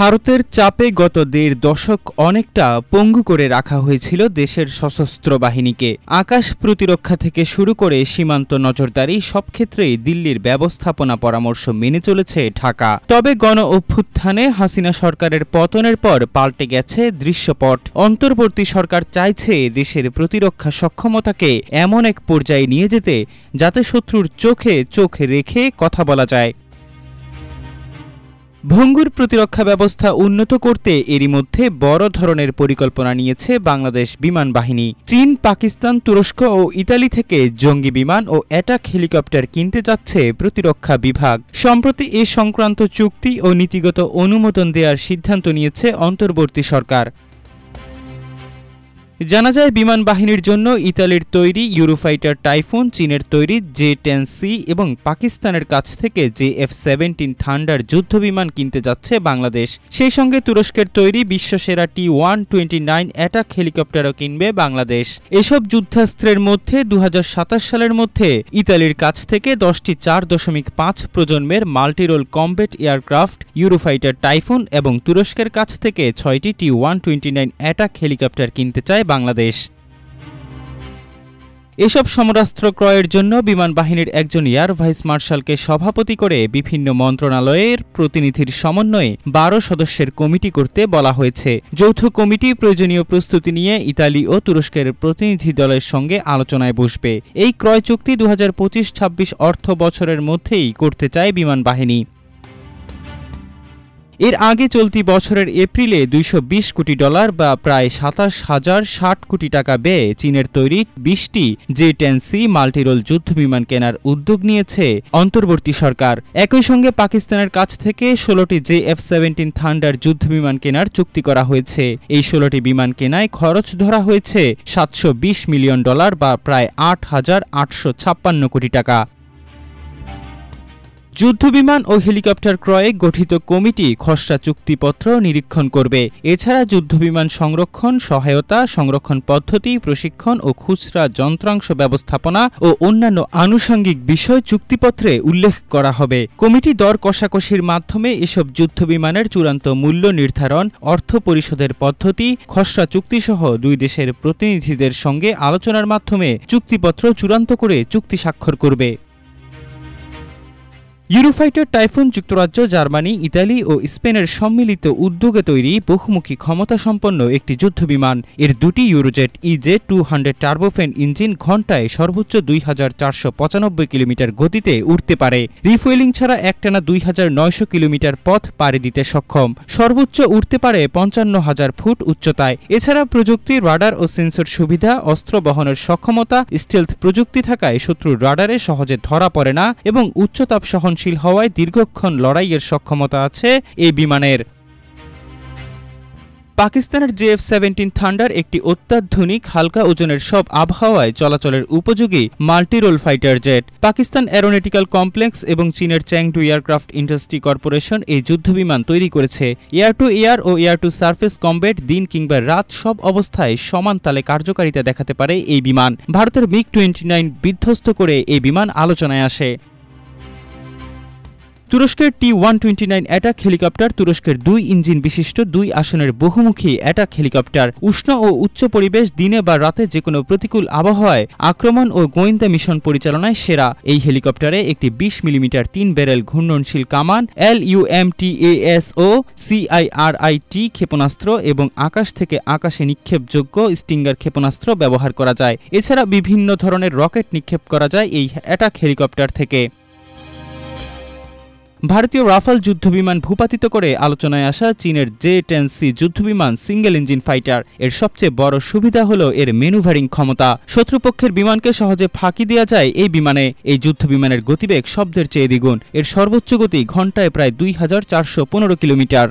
ভারতের চাপে গত দেড় দশক অনেকটা পঙ্গু করে রাখা হয়েছিল দেশের সশস্ত্র বাহিনীকে। আকাশ প্রতিরক্ষা থেকে শুরু করে সীমান্ত নজরদারি সব ক্ষেত্রেই দিল্লির ব্যবস্থাপনা পরামর্শ মেনে চলেছে ঢাকা। তবে গণ অভ্যুত্থানে হাসিনা সরকারের পতনের পর পাল্টে গেছে দৃশ্যপট। অন্তর্বর্তী সরকার চাইছে দেশের প্রতিরক্ষা সক্ষমতাকে এমন এক পর্যায়ে নিয়ে যেতে যাতে শত্রুর চোখে চোখ রেখে কথা বলা যায়। ভঙ্গুর প্রতিরক্ষা ব্যবস্থা উন্নত করতে এরই মধ্যে বড় ধরনের পরিকল্পনা নিয়েছে বাংলাদেশ বিমান বাহিনী। চীন, পাকিস্তান, তুরস্ক ও ইতালি থেকে জঙ্গি বিমান ও অ্যাটাক হেলিকপ্টার কিনতে যাচ্ছে প্রতিরক্ষা বিভাগ। সম্প্রতি এ সংক্রান্ত চুক্তি ও নীতিগত অনুমোদন দেওয়ার সিদ্ধান্ত নিয়েছে অন্তর্বর্তী সরকার। জানা যায়, বিমান বাহিনীর জন্য ইতালির তৈরি ইউরোফাইটার টাইফুন, চীনের তৈরি J-10C এবং পাকিস্তানের কাছ থেকে JF-17 থান্ডার যুদ্ধবিমান কিনতে যাচ্ছে বাংলাদেশ। সেই সঙ্গে তুরস্কের তৈরি বিশ্বসেরা T-129 অ্যাটাক হেলিকপ্টারও কিনবে বাংলাদেশ। এসব যুদ্ধাস্ত্রের মধ্যে 2027 সালের মধ্যে ইতালির কাছ থেকে 10টি 4.5 প্রজন্মের multirole combat aircraft Eurofighter typhoon এবং তুরস্কের কাছ থেকে 6টি T-129 অ্যাটাক হেলিকপ্টার কিনতে চায় বাংলাদেশ। এসব সমরাস্ত্র ক্রয়ের জন্য বিমান বাহিনীর একজন এয়ার ভাইস মার্শালকে সভাপতি করে বিভিন্ন মন্ত্রণালয়ের প্রতিনিধির সমন্বয়ে 12 সদস্যের কমিটি করতে বলা হয়েছে। যৌথ কমিটি প্রয়োজনীয় প্রস্তুতি নিয়ে ইতালি ও তুরস্কের প্রতিনিধি দলের সঙ্গে আলোচনায় বসবে। এই ক্রয় চুক্তি 2025-26 অর্থ বছরের মধ্যেই করতে চায় বিমান বাহিনী। এর আগে চলতি বছরের এপ্রিলে $220 কোটি বা প্রায় 27,060 কোটি টাকা ব্যয়ে চীনের তৈরি 20টি J-10C মাল্টিরোল যুদ্ধবিমান কেনার উদ্যোগ নিয়েছে অন্তর্বর্তী সরকার। একই সঙ্গে পাকিস্তানের কাছ থেকে 16টি JF-17 থান্ডার যুদ্ধবিমান কেনার চুক্তি করা হয়েছে। এই 16টি বিমান কেনায় খরচ ধরা হয়েছে $720 মিলিয়ন বা প্রায় 8,856 কোটি টাকা। যুদ্ধবিমান ও হেলিকপ্টার ক্রয়ে গঠিত কমিটি খসড়া চুক্তিপত্র নিরীক্ষণ করবে। এছাড়া যুদ্ধবিমান সংরক্ষণ, সহায়তা, সংরক্ষণ পদ্ধতি, প্রশিক্ষণ ও খুচরা যন্ত্রাংশ ব্যবস্থাপনা ও অন্যান্য আনুষঙ্গিক বিষয় চুক্তিপত্রে উল্লেখ করা হবে। কমিটি দর কষাকষির মাধ্যমে এসব যুদ্ধবিমানের চূড়ান্ত মূল্য নির্ধারণ, অর্থ পরিশোধের পদ্ধতি, খসড়া চুক্তিসহ দুই দেশের প্রতিনিধিদের সঙ্গে আলোচনার মাধ্যমে চুক্তিপত্র চূড়ান্ত করে চুক্তি স্বাক্ষর করবে। ইউরোফাইটার টাইফুন যুক্তরাজ্য, জার্মানি, ইতালি ও স্পেনের সম্মিলিত উদ্যোগে তৈরি বহুমুখী ক্ষমতাসম্পন্ন একটি যুদ্ধবিমান। এর দুটি ইউরোজেট EJ-200 টার্বোফ্যান ইঞ্জিন ঘণ্টায় সর্বোচ্চ 2,495 কিলোমিটার গতিতে উড়তে পারে। রিফুয়েলিং ছাড়া একটানা 2,900 কিলোমিটার পথ পাড়ি দিতে সক্ষম। সর্বোচ্চ উড়তে পারে 55,000 ফুট উচ্চতায়। এছাড়া প্রযুক্তি, রাডার ও সেন্সর সুবিধা, অস্ত্র বহনের সক্ষমতা, স্টেলথ প্রযুক্তি থাকায় শত্রুর রাডারে সহজে ধরা পড়ে না এবং উচ্চতাপ সহনশীল হওয়ায় দীর্ঘক্ষণ লড়াইয়ের সক্ষমতা আছে এই বিমানের। পাকিস্তানের JF-17 থান্ডার একটি অত্যাধুনিক হালকা ওজনের সব আবহাওয়ায় চলাচলের উপযোগী multirole fighter jet. Pakistan aeronautical complex এবং চীনের চ্যাংডু এয়ারক্রাফট ইন্ডাস্ট্রি কর্পোরেশন এই যুদ্ধবিমান তৈরি করেছে। এয়ার টু এয়ার ও এয়ার টু সার্ফেস কমব্যাট, দিন কিংবা রাত সব অবস্থায় সমান তালে কার্যকারিতা দেখাতে পারে এই বিমান। ভারতের MiG-29 বিধ্বস্ত করে এই বিমান আলোচনায় আসে। তুরস্কের T-129 অ্যাটাক হেলিকপ্টার তুরস্কের 2 ইঞ্জিন বিশিষ্ট 2 আসনের বহুমুখী অ্যাটাক হেলিকপ্টার। উষ্ণ ও উচ্চ পরিবেশ, দিনে বা রাতে যেকোনো প্রতিকূল আবহাওয়ায় আক্রমণ ও গোয়েন্দা মিশন পরিচালনায় সেরা। এই হেলিকপ্টারে একটি 20 মিলিমিটার 3 ব্যারেল ঘূর্ণনশীল কামান, LUMTAS ও CIRIT ক্ষেপণাস্ত্র এবং আকাশ থেকে আকাশে নিক্ষেপযোগ্য স্টিঙ্গার ক্ষেপণাস্ত্র ব্যবহার করা যায়। এছাড়া বিভিন্ন ধরনের রকেট নিক্ষেপ করা যায় এই অ্যাটাক হেলিকপ্টার থেকে। ভারতীয় রাফাল যুদ্ধবিমান ভূপাতিত করে আলোচনায় আসা চীনের J-10C যুদ্ধবিমান সিঙ্গেল ইঞ্জিন ফাইটার। এর সবচেয়ে বড় সুবিধা হলো এর ম্যানুভারিং ক্ষমতা। শত্রুপক্ষের বিমানকে সহজে ফাঁকি দেওয়া যায় এই বিমানে। এই যুদ্ধবিমানের গতিবেগ শব্দের চেয়ে দ্বিগুণ। এর সর্বোচ্চ গতি ঘণ্টায় প্রায় 2,415 কিলোমিটার।